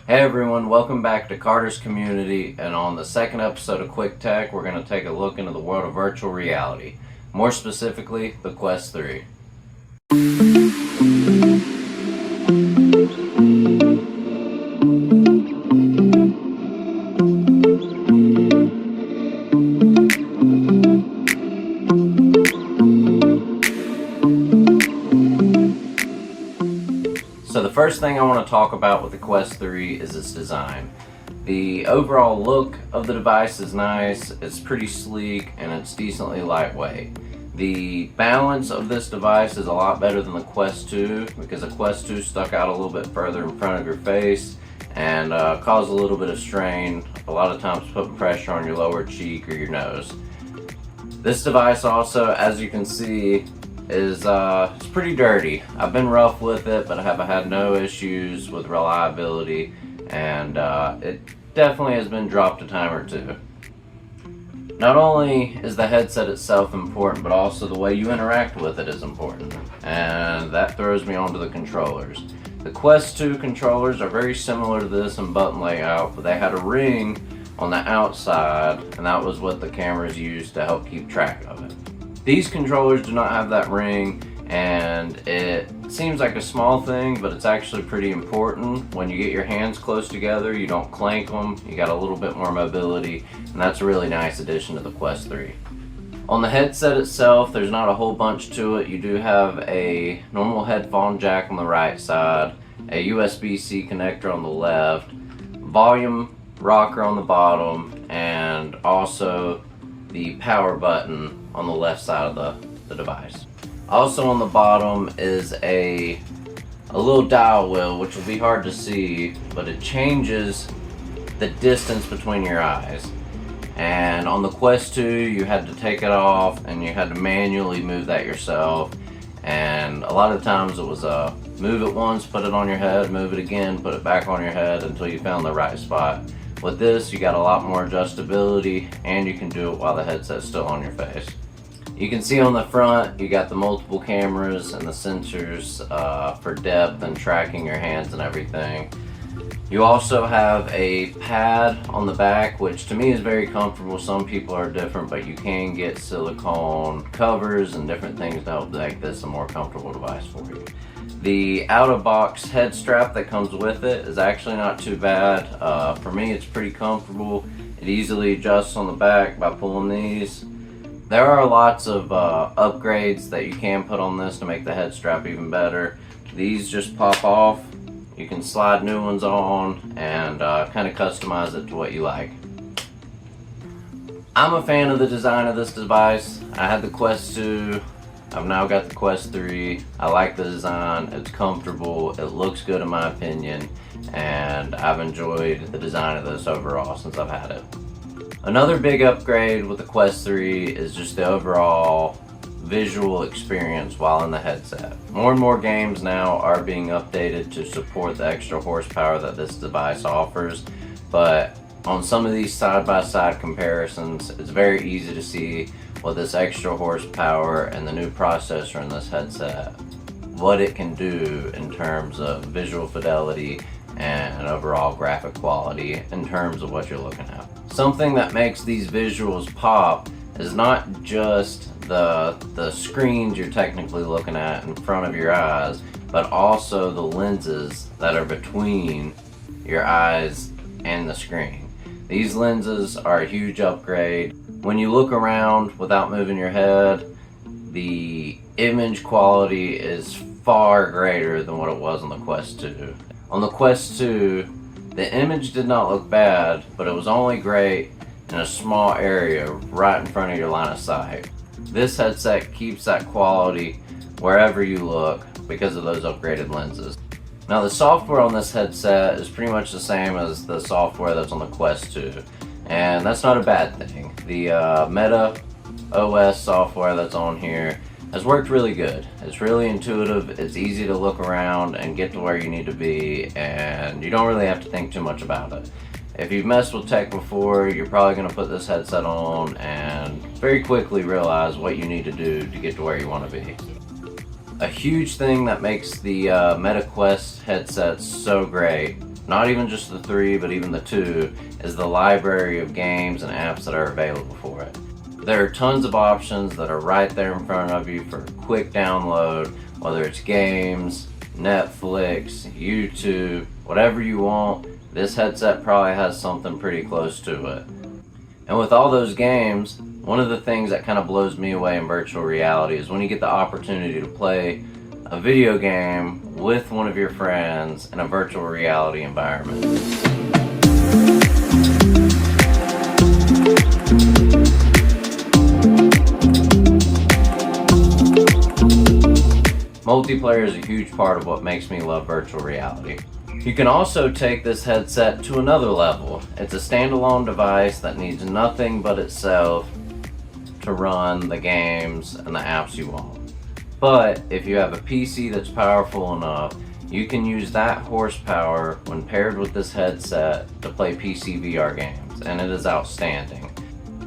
Hey everyone, welcome back to Carter's Community, and on the second episode of Quick Tech, we're going to take a look into the world of virtual reality, more specifically, the Quest 3. So the first thing I want to talk about with the Quest 3 is its design. The overall look of the device is nice, it's pretty sleek, and it's decently lightweight. The balance of this device is a lot better than the Quest 2 because the Quest 2 stuck out a little bit further in front of your face and caused a little bit of strain, a lot of times putting pressure on your lower cheek or your nose. This device also, as you can see, is it's pretty dirty. I've been rough with it, but I have had no issues with reliability, and it definitely has been dropped a time or two. Not only is the headset itself important, but also the way you interact with it is important, and that throws me onto the controllers. The Quest 2 controllers are very similar to this in button layout, but they had a ring on the outside, and that was what the cameras used to help keep track of it. These controllers do not have that ring, and it seems like a small thing, but it's actually pretty important. When you get your hands close together, you don't clank them, you got a little bit more mobility, and that's a really nice addition to the Quest 3. On the headset itself, there's not a whole bunch to it. You do have a normal headphone jack on the right side, a USB-C connector on the left, volume rocker on the bottom, and also the power button on the left side of the device. Also on the bottom is a little dial wheel, which will be hard to see, but it changes the distance between your eyes. And on the Quest 2, you had to take it off and you had to manually move that yourself. And a lot of times it was move it once, put it on your head, move it again, put it back on your head until you found the right spot. With this, you got a lot more adjustability, and you can do it while the headset's still on your face. You can see on the front, you got the multiple cameras and the sensors for depth and tracking your hands and everything. You also have a pad on the back, which to me is very comfortable. Some people are different, but you can get silicone covers and different things to help make this a more comfortable device for you. The out-of-box head strap that comes with it is actually not too bad. For me, it's pretty comfortable. It easily adjusts on the back by pulling these. There are lots of upgrades that you can put on this to make the head strap even better. These just pop off. You can slide new ones on and kind of customize it to what you like. I'm a fan of the design of this device. I had the Quest 2. I've now got the Quest 3. I like the design, it's comfortable, it looks good in my opinion, and I've enjoyed the design of this overall since I've had it. Another big upgrade with the Quest 3 is just the overall visual experience while in the headset. More and more games now are being updated to support the extra horsepower that this device offers, but on some of these side-by-side comparisons, it's very easy to see with this extra horsepower and the new processor in this headset, what it can do in terms of visual fidelity and overall graphic quality in terms of what you're looking at. Something that makes these visuals pop is not just the screens you're technically looking at in front of your eyes, but also the lenses that are between your eyes and the screen. These lenses are a huge upgrade. When you look around without moving your head, the image quality is far greater than what it was on the Quest 2. On the Quest 2, the image did not look bad, but it was only great in a small area right in front of your line of sight. This headset keeps that quality wherever you look because of those upgraded lenses. Now the software on this headset is pretty much the same as the software that's on the Quest 2, and that's not a bad thing. The Meta OS software that's on here has worked really good. It's really intuitive, it's easy to look around and get to where you need to be, and you don't really have to think too much about it. If you've messed with tech before, you're probably going to put this headset on and very quickly realize what you need to do to get to where you want to be. A huge thing that makes the Meta Quest headset so great not even just the 3, but even the 2, is the library of games and apps that are available for it. There are tons of options that are right there in front of you for quick download, whether it's games, Netflix, YouTube, whatever you want. This headset probably has something pretty close to it. And with all those games, one of the things that kind of blows me away in virtual reality is when you get the opportunity to play a video game with one of your friends in a virtual reality environment. Multiplayer is a huge part of what makes me love virtual reality. You can also take this headset to another level. It's a standalone device that needs nothing but itself to run the games and the apps you want. But if you have a PC that's powerful enough, you can use that horsepower when paired with this headset to play PC VR games, and it is outstanding.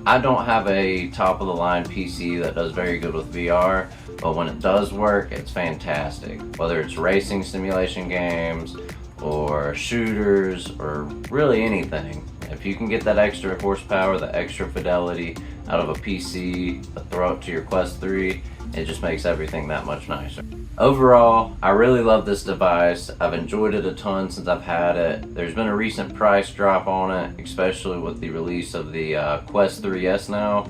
I don't have a top-of-the-line PC that does very good with VR, but when it does work, it's fantastic. Whether it's racing simulation games, or shooters, or really anything. If you can get that extra horsepower, the extra fidelity out of a PC, but throw it to your Quest 3, it just makes everything that much nicer. Overall, I really love this device. I've enjoyed it a ton since I've had it. There's been a recent price drop on it, especially with the release of the Quest 3S now.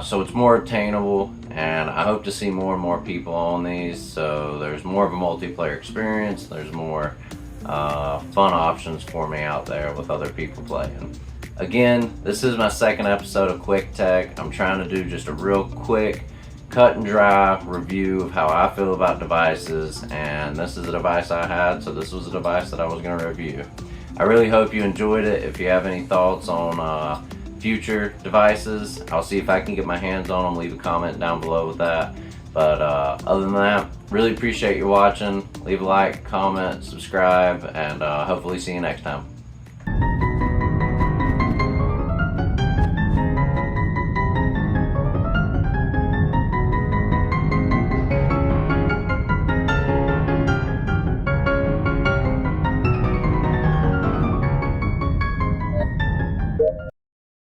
So it's more obtainable, and I hope to see more and more people on these, so there's more of a multiplayer experience, there's more fun options for me out there with other people playing. Again, this is my second episode of Quick Tech. I'm trying to do just a real quick, cut and dry review of how I feel about devices, and this is a device I had, so this was a device that I was going to review. I really hope you enjoyed it. If you have any thoughts on future devices, I'll see if I can get my hands on them. Leave a comment down below with that. But other than that, really appreciate you watching. Leave a like, comment, subscribe, and hopefully see you next time.